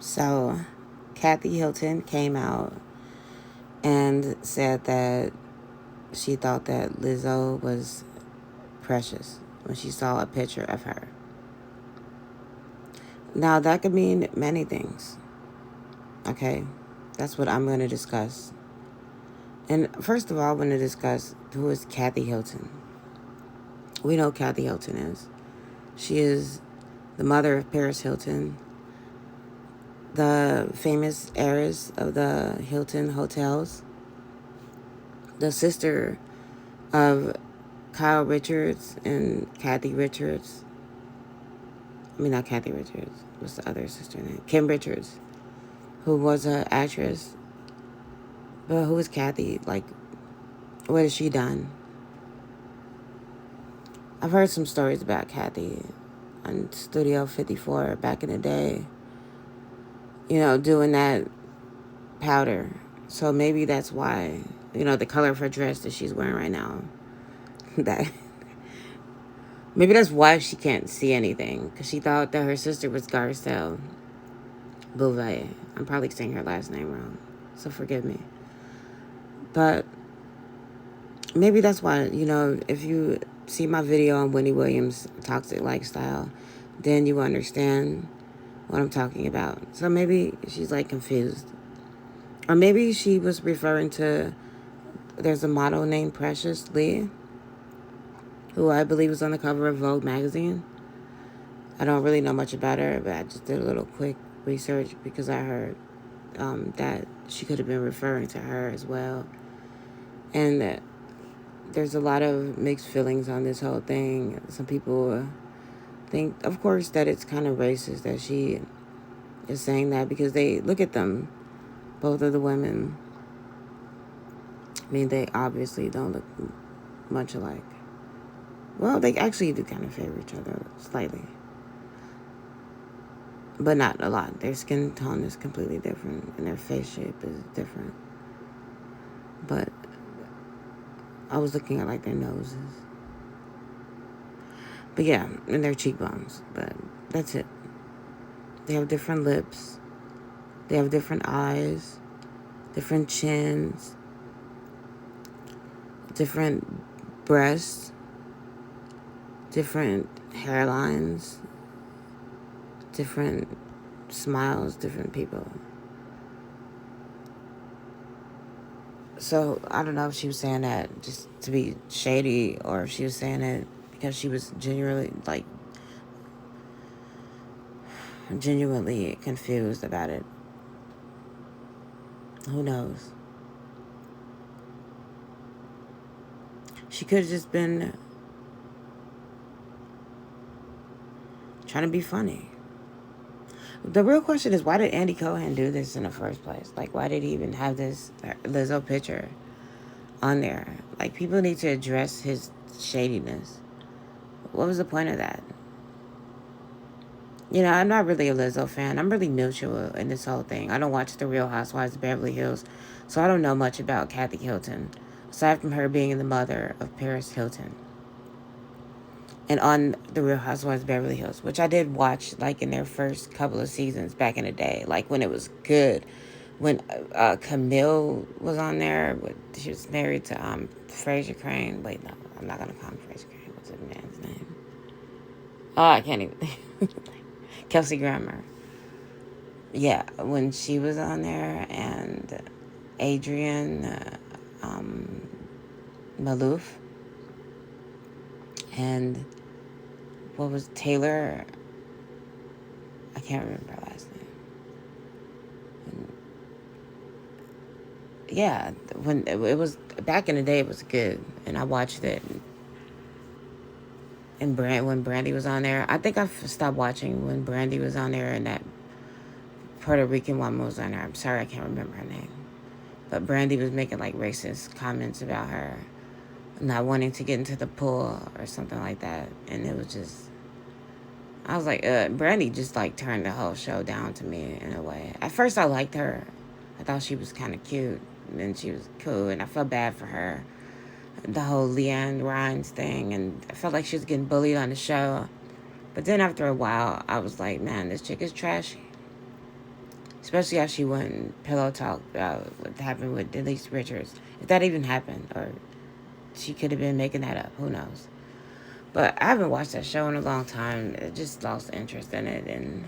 So, Kathy Hilton came out and said that she thought that Lizzo was precious when she saw a picture of her. Now, that could mean many things, okay? That's what I'm going to discuss. And first of all, I want to discuss who is Kathy Hilton. We know Kathy Hilton is. She is the mother of Paris Hilton, the famous heiress of the Hilton hotels, the sister of Kyle Richards and Kathy Richards. I mean, not Kathy Richards. What's the other sister name? Kim Richards, who was an actress. But who is Kathy? Like, what has she done? I've heard some stories about Kathy on Studio 54 back in the day, doing that powder. So maybe that's why, the color of her dress that she's wearing right now. that Maybe that's why she can't see anything, because she thought that her sister was Garcelle Beauvais. I'm probably saying her last name wrong, so forgive me. But maybe that's why, if you see my video on Winnie Williams' toxic lifestyle, then you understand what I'm talking about. So maybe she's like confused. Or maybe she was referring to, there's a model named Precious Lee, who I believe was on the cover of Vogue magazine. I don't really know much about her, but I just did a little quick research because I heard that she could have been referring to her as well. And that there's a lot of mixed feelings on this whole thing. Some people think, of course, that it's kind of racist that she is saying that, because they look at them, both of the women. I mean, they obviously don't look much alike. Well, they actually do kind of favor each other slightly, but not a lot. Their skin tone is completely different, and their face shape is different. But I was looking at like their noses. But yeah, and their cheekbones. But that's it. They have different lips. They have different eyes, different chins, different breasts, different hairlines, different smiles, different people. So I don't know if she was saying that just to be shady, or if she was saying it because she was genuinely confused about it. Who knows? She could have just been trying to be funny. The real question is, why did Andy Cohen do this in the first place? Like, why did he even have this Lizzo picture on there? Like, people need to address his shadiness. What was the point of that? I'm not really a Lizzo fan. I'm really neutral in this whole thing. I don't watch The Real Housewives of Beverly Hills, so I don't know much about Kathy Hilton, aside from her being the mother of Paris Hilton. And on The Real Housewives of Beverly Hills, which I did watch, like, in their first couple of seasons back in the day, like, when it was good. When Camille was on there, she was married to Fraser Crane. Wait, no, I'm not going to call him Fraser Crane. What's the man's name? Oh, I can't even. Kelsey Grammer. Yeah, when she was on there, and Adrian Malouf, and what was Taylor? I can't remember her last name. And yeah, when it was back in the day, it was good, and I watched it. And when Brandy was on there, I think I stopped watching when Brandy was on there, and that Puerto Rican woman was on there. I'm sorry, I can't remember her name. But Brandy was making like racist comments about her not wanting to get into the pool or something like that. And it was just, I was like, Brandy just like turned the whole show down to me in a way. At first I liked her. I thought she was kind of cute. And then she was cool, and I felt bad for her. The whole Leanne Rhymes thing, and I felt like she was getting bullied on the show. But then after a while, I was like, man, this chick is trashy. Especially how she went pillow talk about what happened with Denise Richards. If that even happened, or she could have been making that up. Who knows? But I haven't watched that show in a long time. I just lost interest in it. And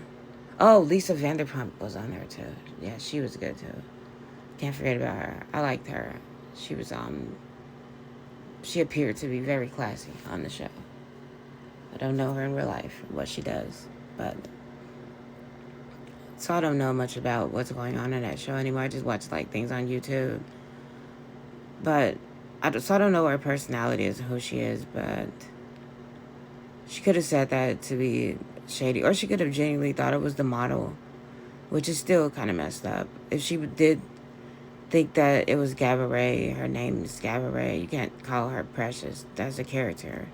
oh, Lisa Vanderpump was on there too. Yeah, she was good too. Can't forget about her. I liked her. She was she appeared to be very classy on the show. I don't know her in real life, what she does, but so I don't know much about what's going on in that show anymore. I just watch like things on YouTube, but so I don't know what her personality is, who she is, but she could have said that to be shady, or she could have genuinely thought it was the model, which is still kind of messed up. If she did think that it was Gabourey, her name is Gabourey, you can't call her Precious. That's a character.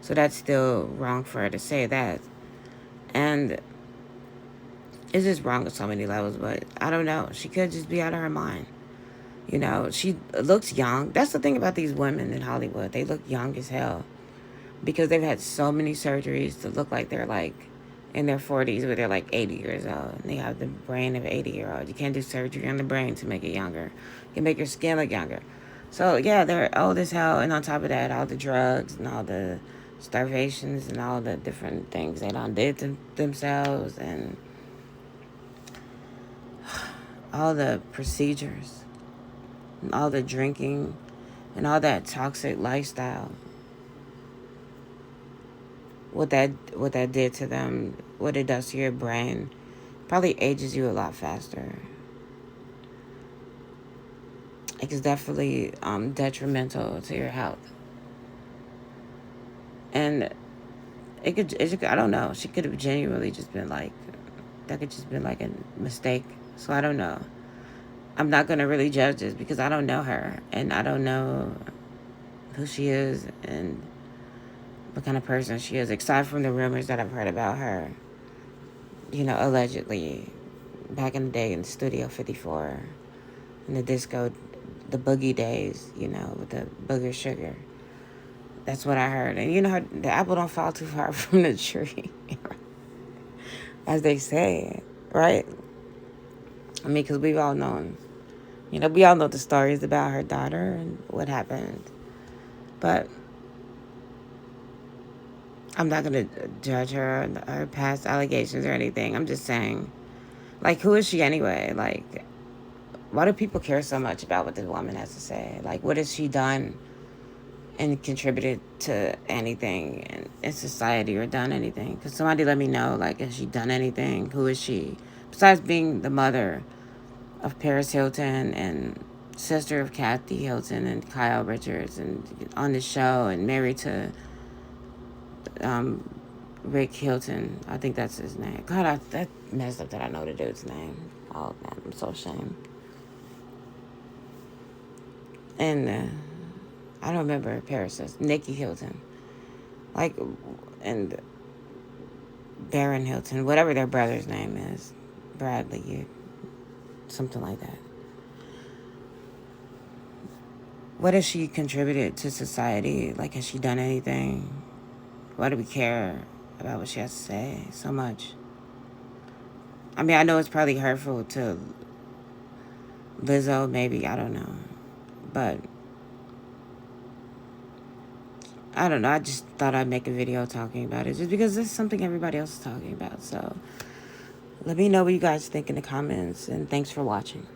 So that's still wrong for her to say that. And it's just wrong at so many levels, but I don't know. She could just be out of her mind. You know, she looks young. That's the thing about these women in Hollywood. They look young as hell because they've had so many surgeries to look like they're like in their 40s, but they're like 80 years old. And they have the brain of an 80-year-old. You can't do surgery on the brain to make it younger. You can make your skin look younger. So, yeah, they're old as hell. And on top of that, all the drugs and all the starvations and all the different things they done did to themselves and all the procedures and all the drinking and all that toxic lifestyle. What that did to them, what it does to your brain, probably ages you a lot faster. It's definitely detrimental to your health. And I don't know. She could have genuinely just been like, that could just been like a mistake. So I don't know. I'm not going to really judge this because I don't know her. And I don't know who she is and what kind of person she is, aside from the rumors that I've heard about her, you know, allegedly back in the day in Studio 54, in the disco, the boogie days, you know, with the booger sugar. That's what I heard. And you know, the apple don't fall too far from the tree, as they say, right? I mean, because we've all known, you know, we all know the stories about her daughter and what happened. But I'm not going to judge her past allegations or anything. I'm just saying, like, who is she anyway? Like, why do people care so much about what this woman has to say? Like, what has she done and contributed to anything in society or done anything? Because somebody let me know, like, has she done anything? Who is she? Besides being the mother of Paris Hilton and sister of Kathy Hilton and Kyle Richards and on the show and married to Rick Hilton. I think that's his name. God, that messed up that I know the dude's name. Oh, man, I'm so ashamed. And I don't remember Paris's. Nikki Hilton. Like, and Baron Hilton, whatever their brother's name is. Bradley, something like that. What has she contributed to society? Like, has she done anything? Why do we care about what she has to say so much? I mean, I know it's probably hurtful to Lizzo, maybe, I don't know. But I don't know. I just thought I'd make a video talking about it just because it's something everybody else is talking about. So let me know what you guys think in the comments, and thanks for watching.